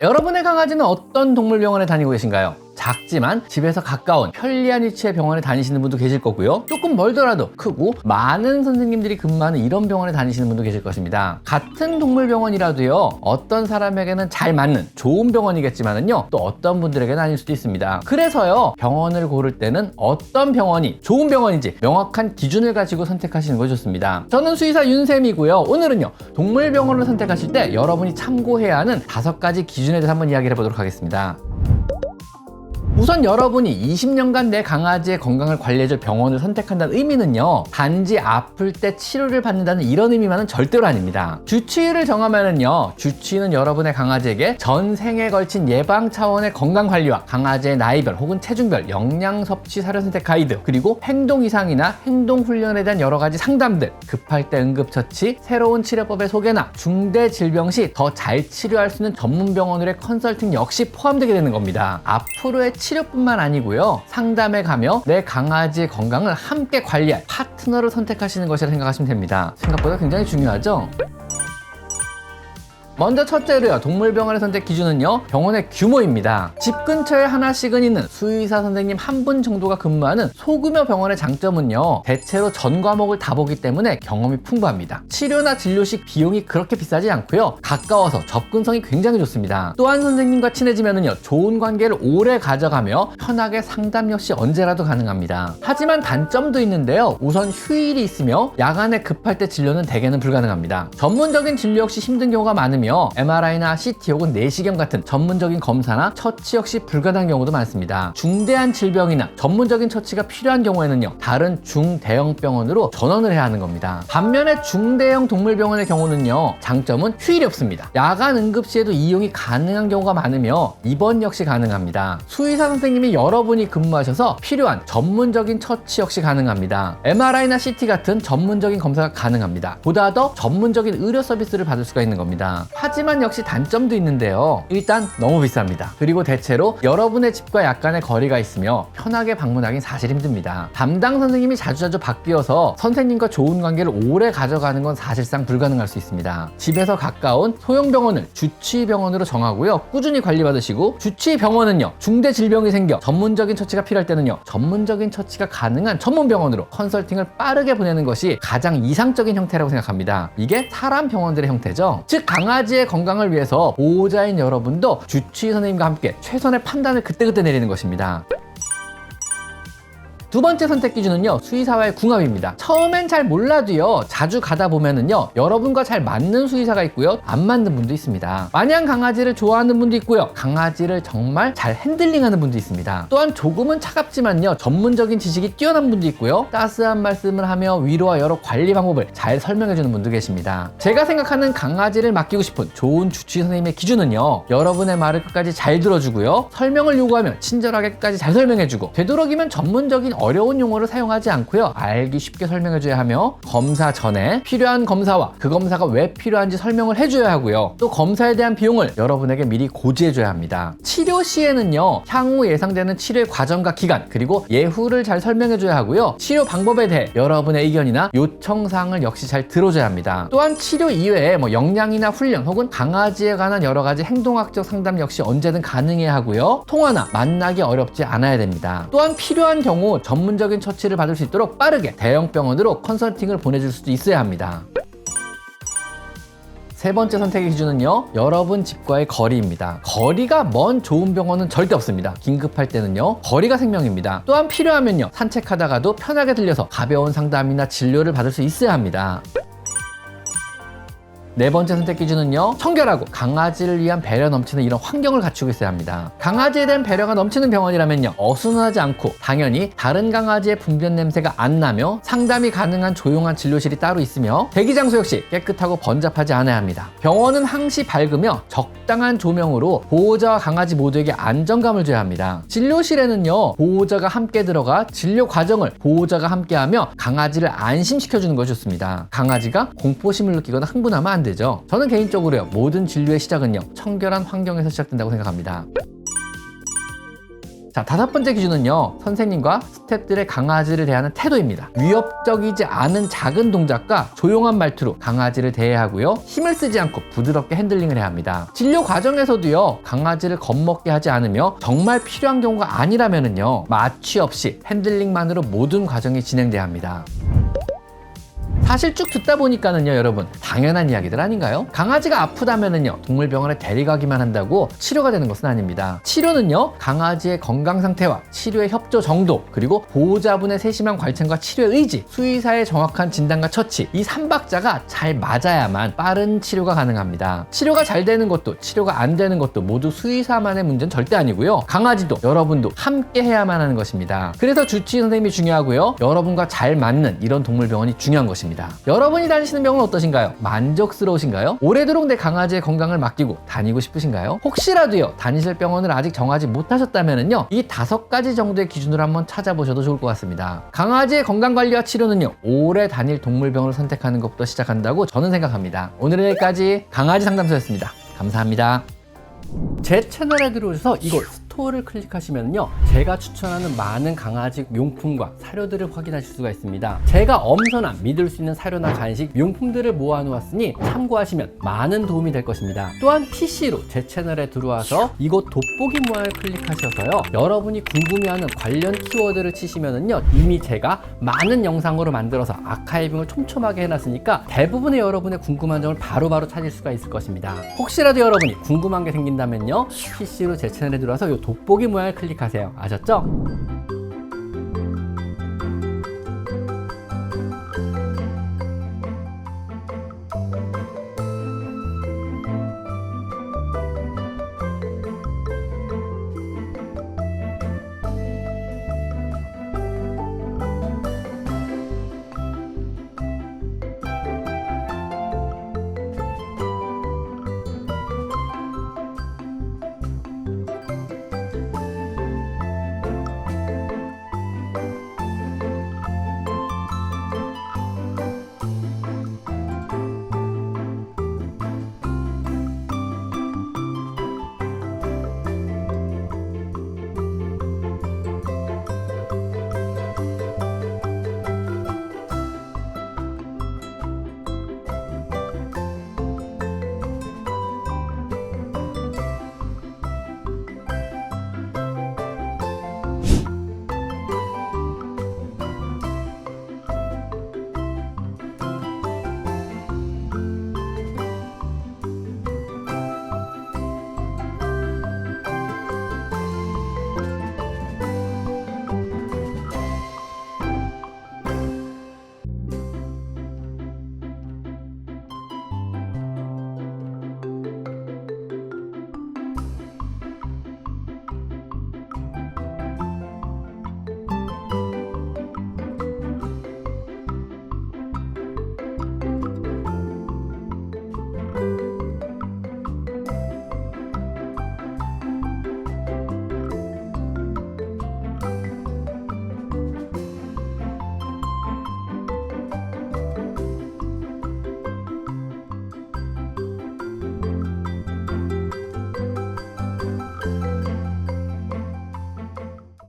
여러분의 강아지는 어떤 동물병원에 다니고 계신가요? 작지만 집에서 가까운 편리한 위치의 병원에 다니시는 분도 계실 거고요. 조금 멀더라도 크고 많은 선생님들이 근무하는 이런 병원에 다니시는 분도 계실 것입니다. 같은 동물병원이라도요, 어떤 사람에게는 잘 맞는 좋은 병원이겠지만은요, 또 어떤 분들에게는 아닐 수도 있습니다. 그래서요, 병원을 고를 때는 어떤 병원이 좋은 병원인지 명확한 기준을 가지고 선택하시는 것이 좋습니다. 저는 수의사 윤쌤이고요. 오늘은요, 동물병원을 선택하실 때 여러분이 참고해야 하는 5가지 기준에 대해서 한번 이야기를 해보도록 하겠습니다. 우선 여러분이 20년간 내 강아지의 건강을 관리해줄 병원을 선택한다는 의미는요, 단지 아플 때 치료를 받는다는 이런 의미만은 절대로 아닙니다. 주치의를 정하면은요, 주치의는 여러분의 강아지에게 전생에 걸친 예방 차원의 건강 관리와 강아지의 나이별 혹은 체중별 영양 섭취 사료 선택 가이드, 그리고 행동 이상이나 행동 훈련에 대한 여러 가지 상담들, 급할 때 응급처치, 새로운 치료법의 소개나 중대 질병 시 더 잘 치료할 수 있는 전문 병원으로의 컨설팅 역시 포함되게 되는 겁니다. 앞으로의 치료뿐만 아니고요, 상담에 가며 내 강아지의 건강을 함께 관리할 파트너를 선택하시는 것이라 생각하시면 됩니다. 생각보다 굉장히 중요하죠? 먼저 첫째로요, 동물병원의 선택 기준은요, 병원의 규모입니다. 집 근처에 하나씩은 있는 수의사 선생님 한 분 정도가 근무하는 소규모 병원의 장점은요, 대체로 전 과목을 다 보기 때문에 경험이 풍부합니다. 치료나 진료 시 비용이 그렇게 비싸지 않고요, 가까워서 접근성이 굉장히 좋습니다. 또한 선생님과 친해지면은요, 좋은 관계를 오래 가져가며 편하게 상담 역시 언제라도 가능합니다. 하지만 단점도 있는데요, 우선 휴일이 있으며 야간에 급할 때 진료는 대개는 불가능합니다. 전문적인 진료 역시 힘든 경우가 많으며 MRI나 CT 혹은 내시경 같은 전문적인 검사나 처치 역시 불가능한 경우도 많습니다. 중대한 질병이나 전문적인 처치가 필요한 경우에는요, 다른 중대형 병원으로 전원을 해야 하는 겁니다. 반면에 중대형 동물병원의 경우는요, 장점은 휴일이 없습니다. 야간 응급시에도 이용이 가능한 경우가 많으며 입원 역시 가능합니다. 수의사 선생님이 여러분이 근무하셔서 필요한 전문적인 처치 역시 가능합니다. MRI나 CT 같은 전문적인 검사가 가능합니다. 보다 더 전문적인 의료 서비스를 받을 수가 있는 겁니다. 하지만 역시 단점도 있는데요, 일단 너무 비쌉니다. 그리고 대체로 여러분의 집과 약간의 거리가 있으며 편하게 방문하긴 사실 힘듭니다. 담당 선생님이 자주자주 바뀌어서 선생님과 좋은 관계를 오래 가져가는 건 사실상 불가능할 수 있습니다. 집에서 가까운 소형 병원을 주치의병원으로 정하고요, 꾸준히 관리받으시고, 주치의병원은요, 중대 질병이 생겨 전문적인 처치가 필요할 때는요, 전문적인 처치가 가능한 전문병원으로 컨설팅을 빠르게 보내는 것이 가장 이상적인 형태라고 생각합니다. 이게 사람 병원들의 형태죠. 즉 강아지의 건강을 위해서 보호자인 여러분도 주치의 선생님과 함께 최선의 판단을 그때그때 내리는 것입니다. 두 번째 선택 기준은요, 수의사와의 궁합입니다. 처음엔 잘 몰라도요, 자주 가다 보면은요, 여러분과 잘 맞는 수의사가 있고요, 안 맞는 분도 있습니다. 마냥 강아지를 좋아하는 분도 있고요, 강아지를 정말 잘 핸들링하는 분도 있습니다. 또한 조금은 차갑지만요, 전문적인 지식이 뛰어난 분도 있고요, 따스한 말씀을 하며 위로와 여러 관리 방법을 잘 설명해주는 분도 계십니다. 제가 생각하는 강아지를 맡기고 싶은 좋은 주치의 선생님의 기준은요, 여러분의 말을 끝까지 잘 들어주고요, 설명을 요구하면 친절하게 끝까지 잘 설명해주고, 되도록이면 전문적인 어려운 용어를 사용하지 않고요, 알기 쉽게 설명해줘야 하며, 검사 전에 필요한 검사와 그 검사가 왜 필요한지 설명을 해줘야 하고요, 또 검사에 대한 비용을 여러분에게 미리 고지해줘야 합니다. 치료 시에는요, 향후 예상되는 치료의 과정과 기간, 그리고 예후를 잘 설명해줘야 하고요, 치료 방법에 대해 여러분의 의견이나 요청사항을 역시 잘 들어줘야 합니다. 또한 치료 이외에 영양이나 훈련 혹은 강아지에 관한 여러 가지 행동학적 상담 역시 언제든 가능해야 하고요, 통화나 만나기 어렵지 않아야 됩니다. 또한 필요한 경우 전문적인 처치를 받을 수 있도록 빠르게 대형 병원으로 컨설팅을 보내줄 수도 있어야 합니다. 세 번째 선택의 기준은요, 여러분 집과의 거리입니다. 거리가 먼 좋은 병원은 절대 없습니다. 긴급할 때는요, 거리가 생명입니다. 또한 필요하면요, 산책하다가도 편하게 들려서 가벼운 상담이나 진료를 받을 수 있어야 합니다. 네 번째 선택 기준은요, 청결하고 강아지를 위한 배려 넘치는 이런 환경을 갖추고 있어야 합니다. 강아지에 대한 배려가 넘치는 병원이라면요, 어수선하지 않고 당연히 다른 강아지의 분변 냄새가 안 나며 상담이 가능한 조용한 진료실이 따로 있으며, 대기 장소 역시 깨끗하고 번잡하지 않아야 합니다. 병원은 항시 밝으며 적당한 조명으로 보호자와 강아지 모두에게 안정감을 줘야 합니다. 진료실에는요, 보호자가 함께 들어가 진료 과정을 보호자가 함께하며 강아지를 안심시켜주는 것이 좋습니다. 강아지가 공포심을 느끼거나 흥분하면 안 되죠. 저는 개인적으로요, 모든 진료의 시작은요, 청결한 환경에서 시작된다고 생각합니다. 자, 5번째 기준은요, 선생님과 스태프들의 강아지를 대하는 태도입니다. 위협적이지 않은 작은 동작과 조용한 말투로 강아지를 대해야 하고요, 힘을 쓰지 않고 부드럽게 핸들링을 해야 합니다. 진료 과정에서도요, 강아지를 겁먹게 하지 않으며 정말 필요한 경우가 아니라면은요, 마취 없이 핸들링만으로 모든 과정이 진행돼야 합니다. 사실 쭉 듣다 보니까는요, 여러분, 당연한 이야기들 아닌가요? 강아지가 아프다면은요, 동물병원에 데려가기만 한다고 치료가 되는 것은 아닙니다. 치료는요, 강아지의 건강 상태와 치료의 협조 정도, 그리고 보호자분의 세심한 관찰과 치료의 의지, 수의사의 정확한 진단과 처치, 이 3박자가 잘 맞아야만 빠른 치료가 가능합니다. 치료가 잘 되는 것도 치료가 안 되는 것도 모두 수의사만의 문제는 절대 아니고요, 강아지도 여러분도 함께 해야만 하는 것입니다. 그래서 주치의 선생님이 중요하고요, 여러분과 잘 맞는 이런 동물병원이 중요한 것입니다. 여러분이 다니시는 병원 어떠신가요? 만족스러우신가요? 오래도록 내 강아지의 건강을 맡기고 다니고 싶으신가요? 혹시라도요, 다니실 병원을 아직 정하지 못하셨다면요, 이 5가지 정도의 기준으로 한번 찾아보셔도 좋을 것 같습니다. 강아지의 건강관리와 치료는요, 오래 다닐 동물병원을 선택하는 것부터 시작한다고 저는 생각합니다. 오늘은 여기까지 강아지 상담소였습니다. 감사합니다. 제 채널에 들어오셔서 이곳 스토어를 클릭하시면요, 제가 추천하는 많은 강아지 용품과 사료들을 확인하실 수가 있습니다. 제가 엄선한 믿을 수 있는 사료나 간식, 용품들을 모아놓았으니 참고하시면 많은 도움이 될 것입니다. 또한 PC로 제 채널에 들어와서 이곳 돋보기 모양을 클릭하셔서요, 여러분이 궁금해하는 관련 키워드를 치시면은요, 이미 제가 많은 영상으로 만들어서 아카이빙을 촘촘하게 해놨으니까 대부분의 여러분의 궁금한 점을 바로바로 찾을 수가 있을 것입니다. 혹시라도 여러분이 궁금한 게 생긴다면요, PC로 제 채널에 들어와서 이 돋보기 모양을 클릭하세요. 아셨죠?